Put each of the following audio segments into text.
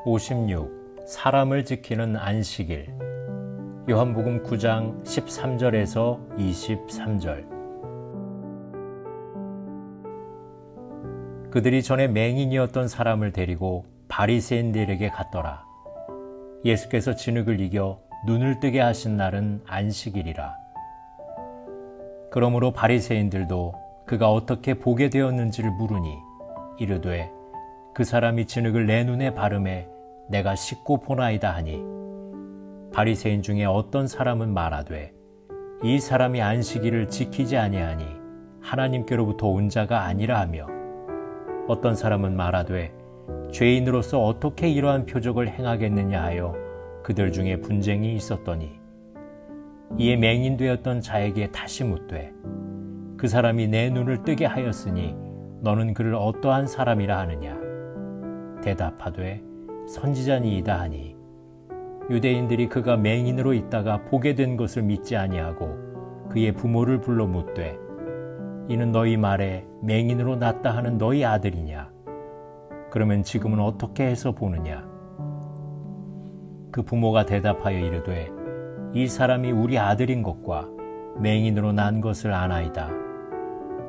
56. 사람을 지키는 안식일. 요한복음 9장 13절에서 23절. 그들이 전에 맹인이었던 사람을 데리고 바리새인들에게 갔더라. 예수께서 진흙을 이겨 눈을 뜨게 하신 날은 안식일이라. 그러므로 바리새인들도 그가 어떻게 보게 되었는지를 물으니 이르되 그 사람이 진흙을 내 눈에 바르매 내가 씻고 보나이다 하니, 바리새인 중에 어떤 사람은 말하되 이 사람이 안식일을 지키지 아니하니 하나님께로부터 온 자가 아니라 하며, 어떤 사람은 말하되 죄인으로서 어떻게 이러한 표적을 행하겠느냐 하여 그들 중에 분쟁이 있었더니, 이에 맹인되었던 자에게 다시 묻되 그 사람이 내 눈을 뜨게 하였으니 너는 그를 어떠한 사람이라 하느냐. 대답하되 선지자니이다 하니, 유대인들이 그가 맹인으로 있다가 보게 된 것을 믿지 아니하고 그의 부모를 불러 묻되 이는 너희 말에 맹인으로 났다 하는 너희 아들이냐? 그러면 지금은 어떻게 해서 보느냐? 그 부모가 대답하여 이르되 이 사람이 우리 아들인 것과 맹인으로 난 것을 아나이다.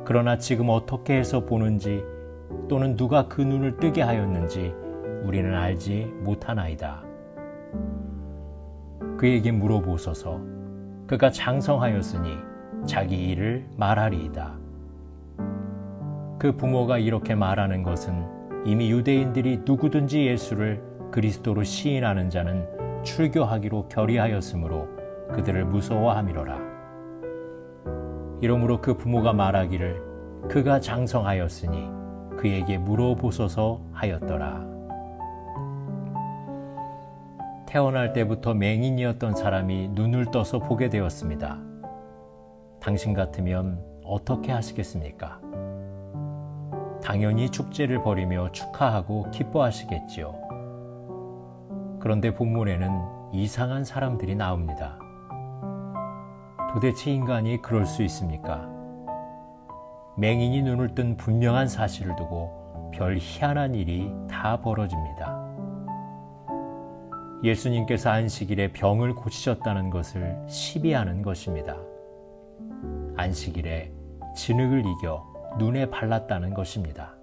그러나 지금 어떻게 해서 보는지 또는 누가 그 눈을 뜨게 하였는지 우리는 알지 못하나이다. 그에게 물어보소서. 그가 장성하였으니 자기 일을 말하리이다. 그 부모가 이렇게 말하는 것은 이미 유대인들이 누구든지 예수를 그리스도로 시인하는 자는 출교하기로 결의하였으므로 그들을 무서워함이로라. 이러므로 그 부모가 말하기를 그가 장성하였으니 그에게 물어보소서 하였더라. 태어날 때부터 맹인이었던 사람이 눈을 떠서 보게 되었습니다. 당신 같으면 어떻게 하시겠습니까? 당연히 축제를 벌이며 축하하고 기뻐하시겠지요. 그런데 본문에는 이상한 사람들이 나옵니다. 도대체 인간이 그럴 수 있습니까? 맹인이 눈을 뜬 분명한 사실을 두고 별 희한한 일이 다 벌어집니다. 예수님께서 안식일에 병을 고치셨다는 것을 시비하는 것입니다. 안식일에 진흙을 이겨 눈에 발랐다는 것입니다.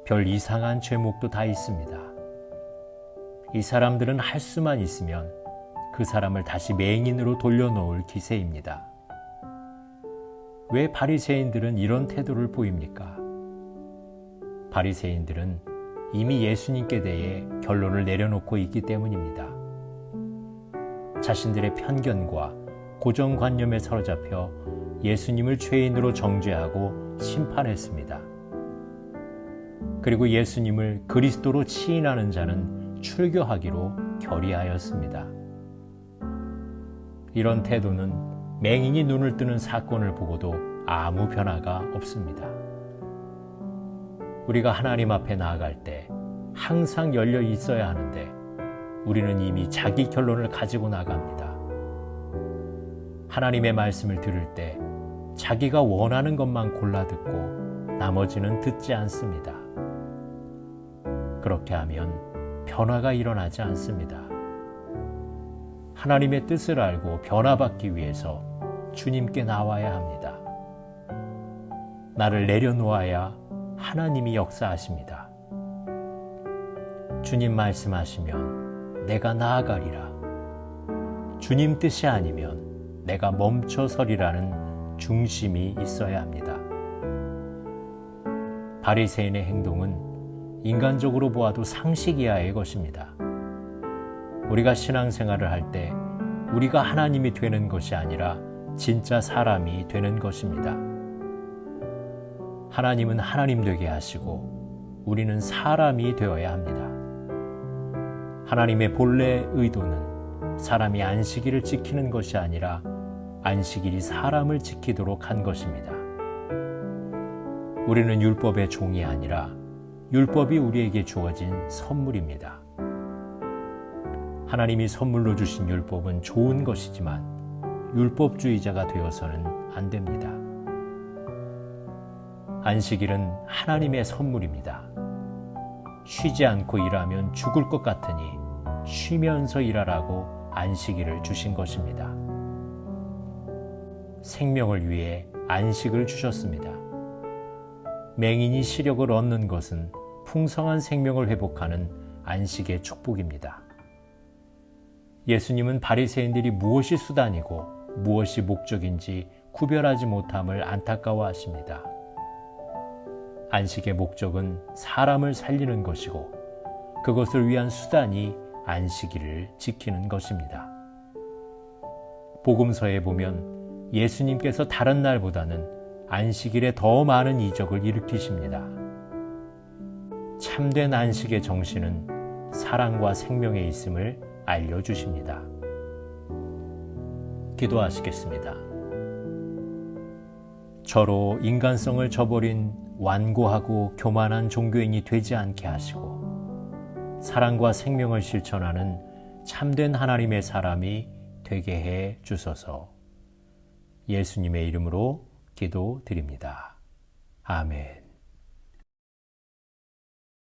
별 이상한 죄목도 다 있습니다. 이 사람들은 할 수만 있으면 그 사람을 다시 맹인으로 돌려놓을 기세입니다. 왜 바리새인들은 이런 태도를 보입니까? 바리새인들은 이미 예수님께 대해 결론을 내려놓고 있기 때문입니다. 자신들의 편견과 고정관념에 사로잡혀 예수님을 죄인으로 정죄하고 심판했습니다. 그리고 예수님을 그리스도로 시인하는 자는 출교하기로 결의하였습니다. 이런 태도는 맹인이 눈을 뜨는 사건을 보고도 아무 변화가 없습니다. 우리가 하나님 앞에 나아갈 때 항상 열려 있어야 하는데 우리는 이미 자기 결론을 가지고 나갑니다. 하나님의 말씀을 들을 때 자기가 원하는 것만 골라 듣고 나머지는 듣지 않습니다. 그렇게 하면 변화가 일어나지 않습니다. 하나님의 뜻을 알고 변화받기 위해서 주님께 나와야 합니다. 나를 내려놓아야 하나님이 역사하십니다. 주님 말씀하시면 내가 나아가리라. 주님 뜻이 아니면 내가 멈춰서리라는 중심이 있어야 합니다. 바리새인의 행동은 인간적으로 보아도 상식 이하의 것입니다. 우리가 신앙생활을 할 때 우리가 하나님이 되는 것이 아니라 진짜 사람이 되는 것입니다. 하나님은 하나님 되게 하시고 우리는 사람이 되어야 합니다. 하나님의 본래 의도는 사람이 안식일을 지키는 것이 아니라 안식일이 사람을 지키도록 한 것입니다. 우리는 율법의 종이 아니라 율법이 우리에게 주어진 선물입니다. 하나님이 선물로 주신 율법은 좋은 것이지만 율법주의자가 되어서는 안 됩니다. 안식일은 하나님의 선물입니다. 쉬지 않고 일하면 죽을 것 같으니 쉬면서 일하라고 안식일을 주신 것입니다. 생명을 위해 안식을 주셨습니다. 맹인이 시력을 얻는 것은 풍성한 생명을 회복하는 안식의 축복입니다. 예수님은 바리새인들이 무엇이 수단이고 무엇이 목적인지 구별하지 못함을 안타까워하십니다. 안식의 목적은 사람을 살리는 것이고 그것을 위한 수단이 안식일을 지키는 것입니다. 복음서에 보면 예수님께서 다른 날보다는 안식일에 더 많은 이적을 일으키십니다. 참된 안식의 정신은 사랑과 생명에 있음을 알려주십니다. 기도하시겠습니다. 저로 인간성을 저버린 완고하고 교만한 종교인이 되지 않게 하시고 사랑과 생명을 실천하는 참된 하나님의 사람이 되게 해 주소서. 예수님의 이름으로 기도드립니다. 아멘.